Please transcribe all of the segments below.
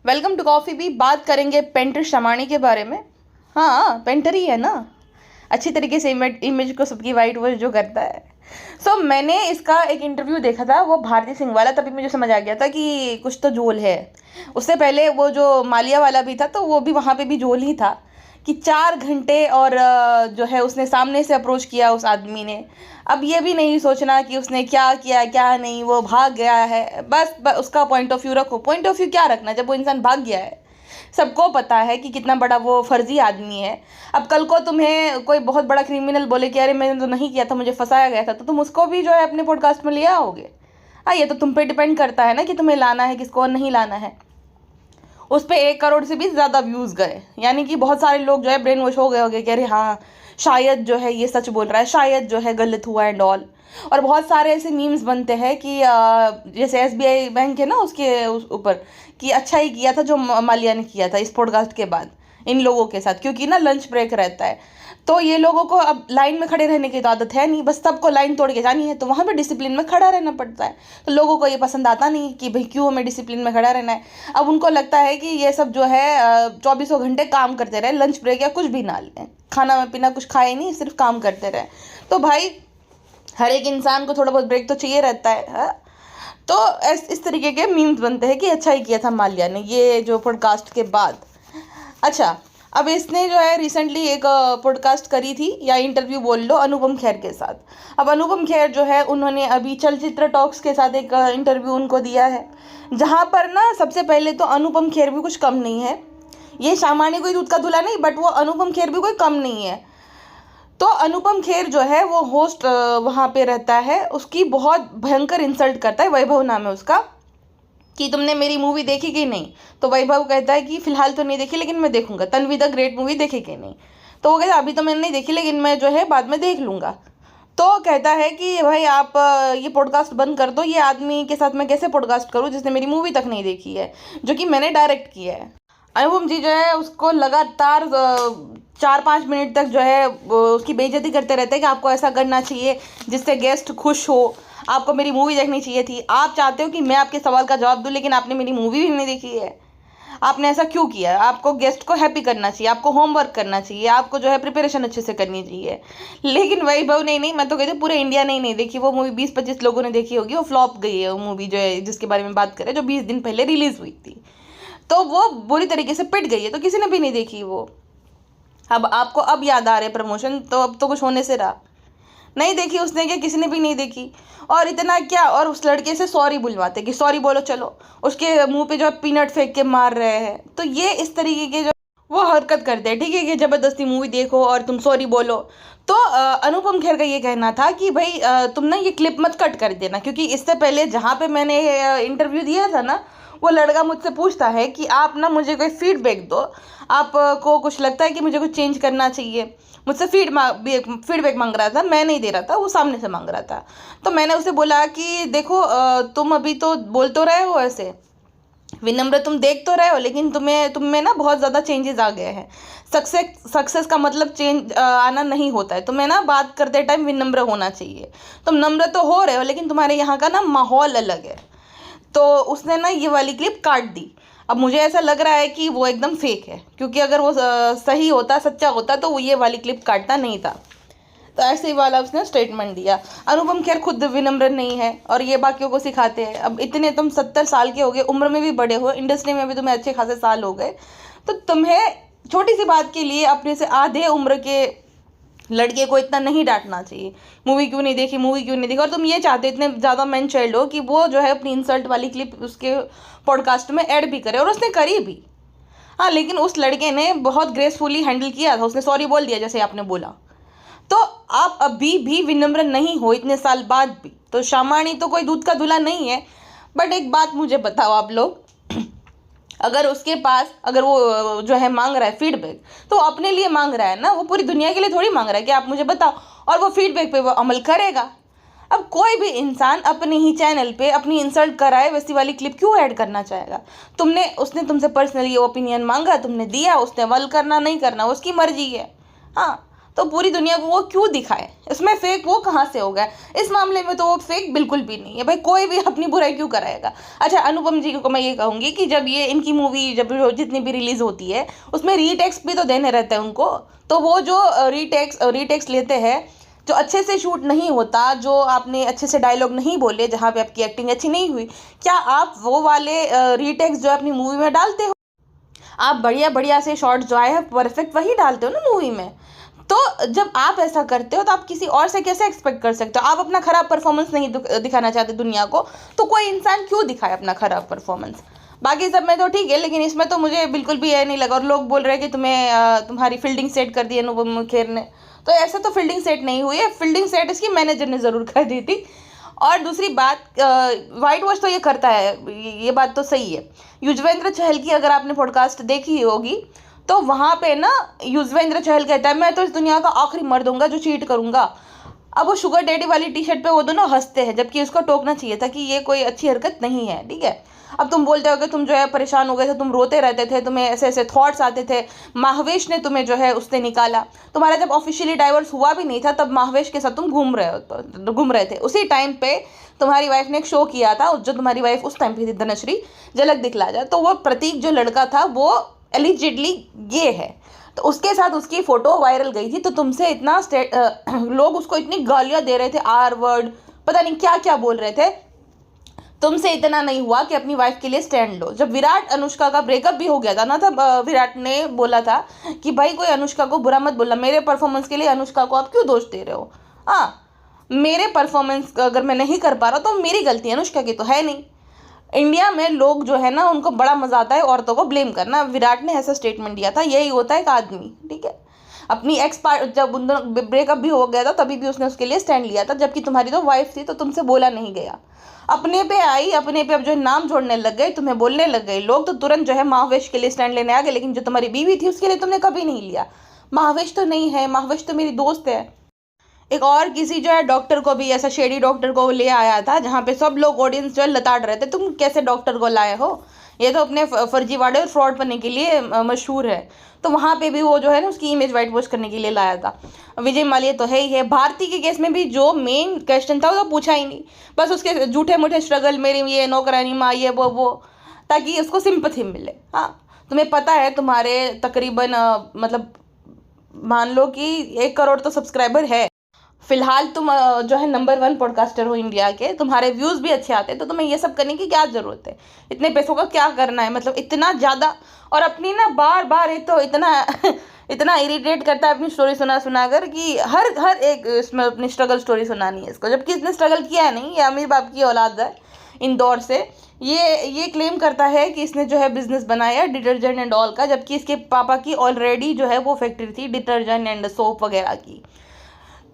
Welcome to coffee भी। बात करेंगे पेंटर शमानी के बारे में। हाँ, पेंटर ही है ना, अच्छी तरीके से इमेज को सबकी वाइट वॉश जो करता है। मैंने इसका एक इंटरव्यू देखा था, वो भारती सिंह वाला, तभी मुझे समझ आ गया था कि कुछ तो जोल है। उससे पहले वो जो मालिया वाला भी था, तो वो भी वहाँ पे भी जोल ही था कि 4 घंटे और जो है उसने सामने से अप्रोच किया उस आदमी ने। अब ये भी नहीं सोचना कि उसने क्या किया क्या नहीं, वो भाग गया है, बस उसका पॉइंट ऑफ व्यू रखो। पॉइंट ऑफ व्यू क्या रखना जब वो इंसान भाग गया है? सबको पता है कि कितना बड़ा वो फर्जी आदमी है। अब कल को तुम्हें कोई बहुत बड़ा क्रिमिनल बोले कि अरे मैंने तो नहीं किया था, मुझे फंसाया गया था, तो तुम उसको भी जो है अपने पॉडकास्ट में ले आओगे? हाँ, ये तो तुम पे डिपेंड करता है ना कि तुम्हें लाना है किसको और नहीं लाना है। उस पर 1 करोड़ से भी ज़्यादा व्यूज़ गए, यानी कि बहुत सारे लोग जो है ब्रेन वॉश हो गए कि अरे हाँ, शायद जो है ये सच बोल रहा है, शायद जो है गलत हुआ एंड ऑल। और बहुत सारे ऐसे मीम्स बनते हैं कि जैसे SBI बैंक है ना, उसके ऊपर कि अच्छा ही किया था जो मालिया ने किया था इस पॉडकास्ट के बाद इन लोगों के साथ, क्योंकि ना लंच ब्रेक रहता है, तो ये लोगों को अब लाइन में खड़े रहने की तो आदत है नहीं, बस सबको लाइन तोड़ के जानी है, तो वहाँ पे डिसिप्लिन में खड़ा रहना पड़ता है। तो लोगों को ये पसंद आता नहीं कि भाई क्यों हमें डिसिप्लिन में खड़ा रहना है। अब उनको लगता है कि ये सब जो है 24 घंटे काम करते रहे, लंच ब्रेक या कुछ भी ना लें, खाना पीना कुछ खाए नहीं, सिर्फ काम करते रहे। तो भाई हर एक इंसान को थोड़ा बहुत ब्रेक तो चाहिए रहता है, हाँ? तो इस तरीके के मीम्स बनते हैं कि अच्छा ही किया था माल्या ने ये जो पॉडकास्ट के बाद। अच्छा, अब इसने जो है रिसेंटली एक पॉडकास्ट करी थी या इंटरव्यू बोल लो अनुपम खेर के साथ। अब अनुपम खेर जो है उन्होंने अभी चलचित्र टॉक्स के साथ एक इंटरव्यू उनको दिया है, जहाँ पर ना सबसे पहले तो अनुपम खेर भी कुछ कम नहीं है। ये सामान्य कोई दूध का धुला नहीं, बट वो अनुपम खेर भी कोई कम नहीं है। तो अनुपम खेर जो है वो होस्ट वहाँ पे रहता है, उसकी बहुत भयंकर इंसल्ट करता है। वैभव नाम है उसका, कि तुमने मेरी मूवी देखी कि नहीं? तो वैभव कहता है कि फिलहाल तो नहीं देखी, लेकिन मैं देखूंगा। तन्वी द ग्रेट मूवी देखी कि नहीं? तो वो कहता है अभी तो मैंने नहीं देखी, लेकिन मैं जो है बाद में देख लूंगा। तो कहता है कि भाई आप ये पॉडकास्ट बंद कर दो, ये आदमी के साथ मैं कैसे पॉडकास्ट करूँ जिसने मेरी मूवी तक नहीं देखी है, जो कि मैंने डायरेक्ट किया है। अनुपम जी जो है उसको लगातार 4-5 मिनट तक जो है उसकी बेइज्जती करते रहते हैं कि आपको ऐसा करना चाहिए जिससे गेस्ट खुश हो, आपको मेरी मूवी देखनी चाहिए थी, आप चाहते हो कि मैं आपके सवाल का जवाब दूं, लेकिन आपने मेरी मूवी भी नहीं देखी है, आपने ऐसा क्यों किया? आपको गेस्ट को हैप्पी करना चाहिए, आपको होमवर्क करना चाहिए, आपको जो है प्रिपरेशन अच्छे से करनी चाहिए। लेकिन वैभव नहीं, मैं तो कहती हूँ पूरे इंडिया ने नहीं देखी वो मूवी, 20-25 लोगों ने देखी होगी, वो फ्लॉप गई है वो मूवी जो है जिसके बारे में बात करें, जो 20 दिन पहले रिलीज हुई थी, तो वो बुरी तरीके से पिट गई है, तो किसी ने भी नहीं देखी वो। अब आपको अब याद आ रहे प्रमोशन, तो अब तो कुछ होने से रहा। नहीं देखी उसने, क्या किसी ने भी नहीं देखी? और इतना क्या, और उस लड़के से सॉरी बुलवाते कि सॉरी बोलो, चलो उसके मुंह पे जो पीनट फेंक के मार रहे हैं। तो ये इस तरीके के जो वो हरकत करते हैं, ठीक है, कि जबरदस्ती मूवी देखो और तुम सॉरी बोलो। तो अनुपम खेर का ये कहना था कि भाई तुम ना ये क्लिप मत कट कर देना, क्योंकि इससे पहले जहाँ पे मैंने इंटरव्यू दिया था ना, वो लड़का मुझसे पूछता है कि आप ना मुझे कोई फीडबैक दो, आपको कुछ लगता है कि मुझे कुछ चेंज करना चाहिए। मुझसे फीडबैक मांग रहा था, मैं नहीं दे रहा था, वो सामने से मांग रहा था। तो मैंने उसे बोला कि देखो तुम अभी तो बोल तो रहे हो ऐसे विनम्र, तुम देख तो रहे हो, लेकिन तुम में ना बहुत ज़्यादा चेंजेस आ गए हैं। सक्सेस का मतलब चेंज आना नहीं होता है, तुम्हें ना बात करते टाइम विनम्र होना चाहिए। तुम नम्र तो हो रहे हो, लेकिन तुम्हारे यहाँ का ना माहौल अलग है। तो उसने ना ये वाली क्लिप काट दी। अब मुझे ऐसा लग रहा है कि वो एकदम फेक है, क्योंकि अगर वो सही होता, सच्चा होता, तो वो ये वाली क्लिप काटता नहीं था। तो ऐसे ही वाला उसने स्टेटमेंट दिया। अनुपम खेर खुद विनम्र नहीं है और ये बाकियों को सिखाते हैं। अब इतने तुम 70 साल के हो गए, उम्र में भी बड़े हो, इंडस्ट्री में भी तुम्हें अच्छे खासे साल हो गए, तो तुम्हें छोटी सी बात के लिए अपने से आधे उम्र के लड़के को इतना नहीं डांटना चाहिए। मूवी क्यों नहीं देखी, मूवी क्यों नहीं देखी, और तुम ये चाहते इतने ज़्यादा मैन चाइल्ड हो कि वो जो है अपनी इंसल्ट वाली क्लिप उसके पॉडकास्ट में ऐड भी करे, और उसने करी भी। हाँ, लेकिन उस लड़के ने बहुत ग्रेसफुली हैंडल किया था, उसने सॉरी बोल दिया जैसे आपने बोला। तो आप अभी भी विनम्र नहीं हो इतने साल बाद भी, तो शामानी तो कोई दूध का धुला नहीं है। बट एक बात मुझे बताओ आप लोग, अगर उसके पास, अगर वो जो है मांग रहा है फीडबैक, तो वो अपने लिए मांग रहा है ना, वो पूरी दुनिया के लिए थोड़ी मांग रहा है कि आप मुझे बताओ, और वो फीडबैक पे वो अमल करेगा। अब कोई भी इंसान अपने ही चैनल पे अपनी इंसल्ट कराए वैसी वाली क्लिप क्यों ऐड करना चाहेगा? उसने तुमसे पर्सनली ओपिनियन मांगा, तुमने दिया, उसने अमल करना नहीं करना उसकी मर्जी है। हाँ, तो पूरी दुनिया को वो क्यों दिखाए? इसमें फेक वो कहाँ से हो गया? इस मामले में तो वो फेक बिल्कुल भी नहीं है भाई, कोई भी अपनी बुराई क्यों कराएगा। अच्छा, अनुपम जी को मैं ये कहूँगी कि जब ये इनकी मूवी जब जितनी भी रिलीज होती है उसमें रीटेक्स भी तो देने रहते हैं उनको, तो वो जो रीटेक्स लेते हैं, जो अच्छे से शूट नहीं होता, जो आपने अच्छे से डायलॉग नहीं बोले, जहाँ पे आपकी एक्टिंग अच्छी नहीं हुई, क्या आप वो वाले रीटेक्स जो अपनी मूवी में डालते हो? आप बढ़िया बढ़िया से शॉर्ट जो आए हैं परफेक्ट वही डालते हो ना मूवी में। तो जब आप ऐसा करते हो तो आप किसी और से कैसे एक्सपेक्ट कर सकते हो? आप अपना खराब परफॉर्मेंस नहीं दिखाना चाहते दुनिया को, तो कोई इंसान क्यों दिखाए अपना खराब परफॉर्मेंस? बाकी सब में तो ठीक है, लेकिन इसमें तो मुझे बिल्कुल भी यह नहीं लगा। और लोग बोल रहे हैं कि तुम्हारी फील्डिंग सेट कर दी अनुपम खेर ने, तो ऐसे तो फील्डिंग सेट नहीं हुई है। फील्डिंग सेट इसकी मैनेजर ने ज़रूर कर दी थी। और दूसरी बात, वाइट वॉश तो ये करता है, ये बात तो सही है। युजवेंद्र चहल की अगर आपने पॉडकास्ट देखी होगी तो वहाँ पे ना युजवेंद्र चहल कहता है मैं तो इस दुनिया का आखिरी मर्द हूँगा जो चीट करूँगा। अब वो शुगर डैडी वाली टी शर्ट पे वो दोनों हंसते हैं, जबकि उसको टोकना चाहिए था कि ये कोई अच्छी हरकत नहीं है, ठीक है। अब तुम बोलते हो कि तुम जो है परेशान हो गए थे, तुम रोते रहते थे, तुम्हें ऐसे ऐसे थॉट्स आते थे, महावेश ने तुम्हें जो है उसने निकाला। तुम्हारा जब ऑफिशियली डाइवोर्स हुआ भी नहीं था तब महावेश के साथ तुम घूम रहे थे। उसी टाइम पे तुम्हारी वाइफ ने एक शो किया था, जो तुम्हारी वाइफ उस टाइम पे थी धनश्री, झलक दिखला जा, तो वो प्रतीक जो लड़का था वो एलिजिडली गे है, तो उसके साथ उसकी फोटो वायरल गई थी। तो तुमसे इतना लोग उसको इतनी गालियां दे रहे थे, आर वर्ड पता नहीं क्या क्या बोल रहे थे, तुमसे इतना नहीं हुआ कि अपनी वाइफ के लिए स्टैंड लो। जब विराट अनुष्का का ब्रेकअप भी हो गया था ना, तब विराट ने बोला था कि भाई कोई अनुष्का को बुरा मत बोलना, मेरे परफॉर्मेंस के लिए अनुष्का को आप क्यों दोष दे रहे हो? हाँ, मेरे परफॉर्मेंस अगर मैं नहीं कर पा रहा तो मेरी गलती, अनुष्का की तो है नहीं। इंडिया में लोग जो है ना उनको बड़ा मजा आता है औरतों को ब्लेम करना। विराट ने ऐसा स्टेटमेंट दिया था, यही होता है एक आदमी, ठीक है। अपनी एक्स पार्ट जब उन दोनों ब्रेकअप भी हो गया था तभी भी उसने उसके लिए स्टैंड लिया था, जबकि तुम्हारी तो वाइफ थी तो तुमसे बोला नहीं गया। अपने पे आई, अपने पे अब जो नाम जोड़ने लग गए, तुम्हें बोलने लग गए लोग, तो तुरंत जो है महावेश के लिए स्टैंड लेने आ गए। लेकिन जो तुम्हारी बीवी थी उसके लिए तुमने कभी नहीं लिया। महावेश तो नहीं है, महावेश तो मेरी दोस्त है। एक और किसी जो है डॉक्टर को भी, ऐसा शेडी डॉक्टर को ले आया था जहाँ पे सब लोग ऑडियंस जो है लताड़ रहे थे, तुम कैसे डॉक्टर को लाए हो? ये तो अपने फर्जीवाड़े और फ्रॉड बनने के लिए मशहूर है। तो वहाँ पे भी वो जो है ना उसकी इमेज वाइट वॉश करने के लिए लाया था। विजय माल्या तो है ही है। भारती के केस में भी जो मेन क्वेश्चन था वो तो पूछा ही नहीं, बस उसके झूठे मूठे स्ट्रगल, मेरी ये नौकरानी माँ, ये वो, ताकि उसको सिंपथी मिले। हाँ, तुम्हें पता है तुम्हारे तकरीबन मतलब मान लो कि 1 करोड़ तो सब्सक्राइबर है फिलहाल। तुम जो है नंबर 1 पॉडकास्टर हो इंडिया के, तुम्हारे व्यूज़ भी अच्छे आते हैं, तो तुम्हें ये सब करने की क्या ज़रूरत है? इतने पैसों का क्या करना है? मतलब इतना ज़्यादा, और अपनी ना बार बार एक तो इतना इतना इरिटेट करता है अपनी स्टोरी सुना कर कि हर एक इसमें अपनी स्ट्रगल स्टोरी सुनानी है इसको, जबकि इसने स्ट्रगल किया है नहीं। ये अमीर बाप की औलाद है इंदौर से। ये क्लेम करता है कि इसने जो है बिजनेस बनाया डिटर्जेंट एंड ऑल का, जबकि इसके पापा की ऑलरेडी जो है वो फैक्ट्री थी डिटर्जेंट एंड सोप वगैरह की।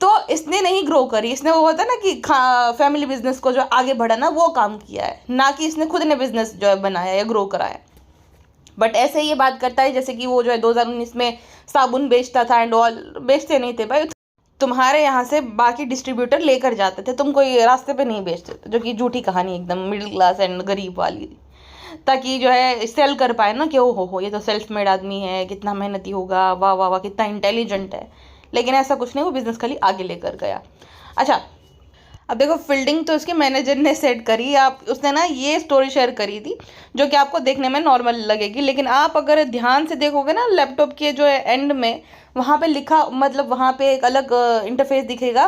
तो इसने नहीं ग्रो करी, इसने वो होता है ना कि फैमिली बिजनेस को जो आगे बढ़ाना वो काम किया है, ना कि इसने खुद ने बिजनेस जो है बनाया या ग्रो कराया। बट ऐसे ही ये बात करता है जैसे कि वो जो है 2019 में साबुन बेचता था एंड ऑल। बेचते नहीं थे भाई, तुम्हारे यहाँ से बाकी डिस्ट्रीब्यूटर लेकर जाते थे, तुम कोई रास्ते पे नहीं बेचते थे, जो कि झूठी कहानी एकदम मिडिल क्लास एंड गरीब वाली, ताकि जो है सेल कर पाए ना कि हो ये तो सेल्फ मेड आदमी है, कितना मेहनती होगा, वाह वाह वाह कितना इंटेलिजेंट है। लेकिन ऐसा कुछ नहीं, वो बिजनेस खाली आगे लेकर गया। अच्छा, अब देखो फील्डिंग तो उसके मैनेजर ने सेट करी, आप उसने ना ये स्टोरी शेयर करी थी जो कि आपको देखने में नॉर्मल लगेगी, लेकिन आप अगर ध्यान से देखोगे ना लैपटॉप के जो है एंड में, वहाँ पे लिखा, मतलब वहाँ पे एक अलग इंटरफेस दिखेगा,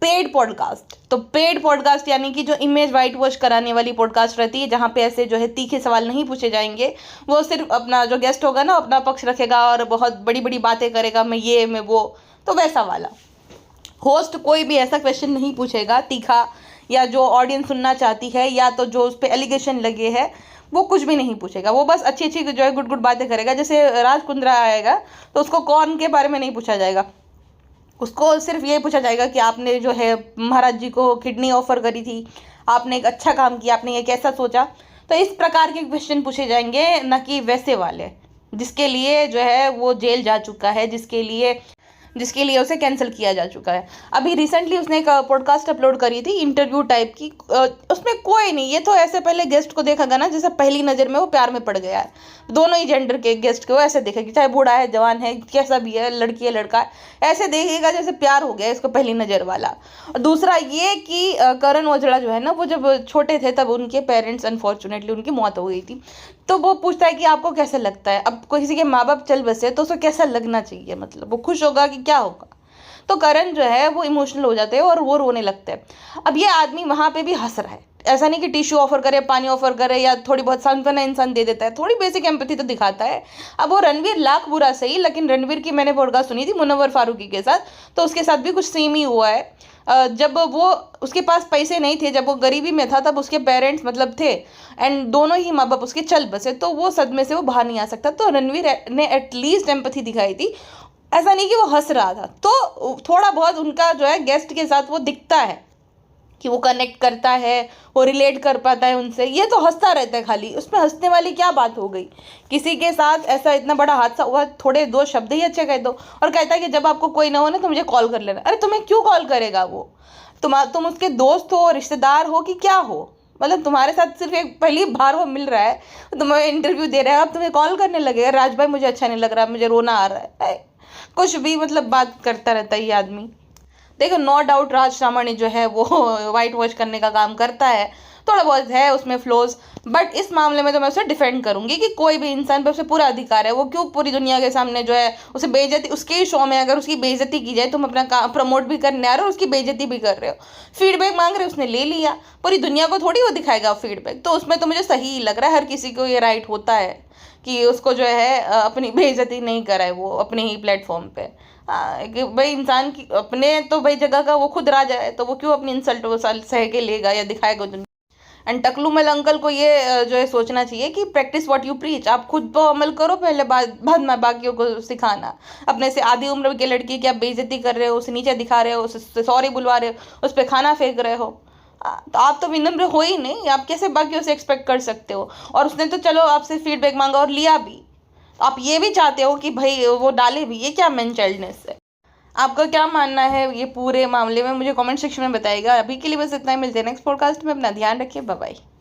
पेड पॉडकास्ट। तो पेड पॉडकास्ट यानी कि जो इमेज वाइट वॉश कराने वाली पॉडकास्ट रहती है, जहाँ पे ऐसे जो है तीखे सवाल नहीं पूछे जाएंगे, वो सिर्फ अपना जो गेस्ट होगा ना अपना पक्ष रखेगा और बहुत बड़ी बड़ी बातें करेगा, मैं ये मैं वो, तो वैसा वाला। होस्ट कोई भी ऐसा क्वेश्चन नहीं पूछेगा तीखा, या जो ऑडियंस सुनना चाहती है, या तो जो उस पर एलिगेशन लगे है वो कुछ भी नहीं पूछेगा। वो बस अच्छी अच्छी जो है गुड गुड बातें करेगा। जैसे राज कुंद्रा आएगा तो उसको कौन के बारे में नहीं पूछा जाएगा, उसको सिर्फ ये पूछा जाएगा कि आपने जो है महाराज जी को किडनी ऑफर करी थी, आपने एक अच्छा काम किया, आपने ये कैसा सोचा। तो इस प्रकार के क्वेश्चन पूछे जाएंगे, न कि वैसे वाले जिसके लिए जो है वो जेल जा चुका है, जिसके लिए जिसके लिए उसे कैंसिल किया जा चुका है। अभी रिसेंटली उसने एक पॉडकास्ट अपलोड करी थी इंटरव्यू टाइप की, उसमें कोई नहीं, ये तो ऐसे पहले गेस्ट को देखा गया ना जैसे पहली नज़र में वो प्यार में पड़ गया है, दोनों ही जेंडर के गेस्ट को ऐसे देखेगी, चाहे बूढ़ा है जवान है कैसा भी है, लड़की है लड़का है, ऐसे देखेगा जैसे प्यार हो गया इसको पहली नज़र वाला। और दूसरा ये कि करण औजला जो है ना, वो जब छोटे थे तब उनके पेरेंट्स अनफॉर्चुनेटली उनकी मौत हो गई थी, तो वो पूछता है कि आपको कैसा लगता है, अब किसी के माँ बाप चल बसे तो उसको कैसा लगना चाहिए, मतलब वो खुश होगा कि क्या होगा। तो करण जो है वो इमोशनल हो जाते हैं और वो रोने लगते हैं। अब ये आदमी वहाँ पे भी हंस रहा है, ऐसा नहीं कि टिश्यू ऑफर करे, पानी ऑफर करे या थोड़ी बहुत सांत्वना इंसान दे देता है, थोड़ी बेसिक एम्पैथी तो दिखाता है। अब वो रणवीर लाख बुरा सही, लेकिन रणवीर की मैंने पॉडकास्ट सुनी थी मुनव्वर फारूकी के साथ, तो उसके साथ भी कुछ सेम ही हुआ है। जब वो उसके पास पैसे नहीं थे, जब वो गरीबी में था, तब उसके पेरेंट्स मतलब थे एंड दोनों ही माँ बाप उसके चल बसे, तो वो सदमे से वो बाहर नहीं आ सकता, तो रणवीर ने एटलीस्ट एम्पैथी दिखाई थी, ऐसा नहीं कि वो हंस रहा था। तो थोड़ा बहुत उनका जो है गेस्ट के साथ वो दिखता है कि वो कनेक्ट करता है, वो रिलेट कर पाता है उनसे, ये तो हंसता रहता है खाली, उसमें हंसने वाली क्या बात हो गई। किसी के साथ ऐसा इतना बड़ा हादसा हुआ, थोड़े दो शब्द ही अच्छे कह दो, और कहता है कि जब आपको कोई ना हो ना तो मुझे कॉल कर लेना। अरे तुम्हें क्यों कॉल करेगा वो, तुम उसके दोस्त हो, रिश्तेदार हो कि क्या हो, मतलब तुम्हारे साथ सिर्फ एक पहली बार वो मिल रहा है, तुम्हें इंटरव्यू दे रहा है, अब तुम्हें कॉल करने लगेगा, राज भाई मुझे अच्छा नहीं लग रहा, मुझे रोना आ रहा है, कुछ भी मतलब बात करता रहता है ये आदमी। देखो नो डाउट राज शामणी जो है वो वाइट वॉश करने का काम करता है, थोड़ा बहुत है उसमें फ्लोज, बट इस मामले में तो मैं उसे डिफेंड करूंगी कि कोई भी इंसान पे उसे पूरा अधिकार है, वो क्यों पूरी दुनिया के सामने जो है उसे बेइज्जती, उसके ही शो में अगर उसकी बेइज्जती की जाए, तुम अपना काम प्रमोट भी करने आ रहे हो और उसकी बेइज्जती भी कर रहे हो, फीडबैक मांग रहे हो, उसने ले लिया, पूरी दुनिया को थोड़ी वो दिखाएगा फीडबैक, तो उसमें तो मुझे सही लग रहा है, हर किसी को ये राइट होता है कि उसको जो है अपनी बेइज्जती नहीं कराए वो अपने ही प्लेटफॉर्म पे। कि भाई इंसान की अपने तो भाई जगह का वो खुद राजा है, तो वो क्यों अपनी इंसल्ट वो सह के लेगा या दिखाएगा दुनिया। एंड टकलूमल अंकल को ये जो है सोचना चाहिए कि प्रैक्टिस व्हाट यू प्रीच, आप खुद पर अमल करो पहले, बाद में बाकियों को सिखाना। अपने से आधी उम्र के लड़की की आप बेइज्जती कर रहे हो, उसे नीचे दिखा रहे हो, उससे सॉरी बुलवा रहे हो, उस पर खाना फेंक रहे हो, तो आप तो विनम्र हो ही नहीं, आप कैसे बाकियों से एक्सपेक्ट कर सकते हो। और उसने तो चलो आपसे फीडबैक मांगा और लिया भी, आप ये भी चाहते हो कि भाई वो डाले भी, ये क्या मैन चाइल्डनेस है। आपका क्या मानना है ये पूरे मामले में, मुझे कमेंट सेक्शन में बताइएगा। अभी के लिए बस इतना ही, मिलते हैं नेक्स्ट पॉडकास्ट में, अपना ध्यान रखिए, बाय बाय।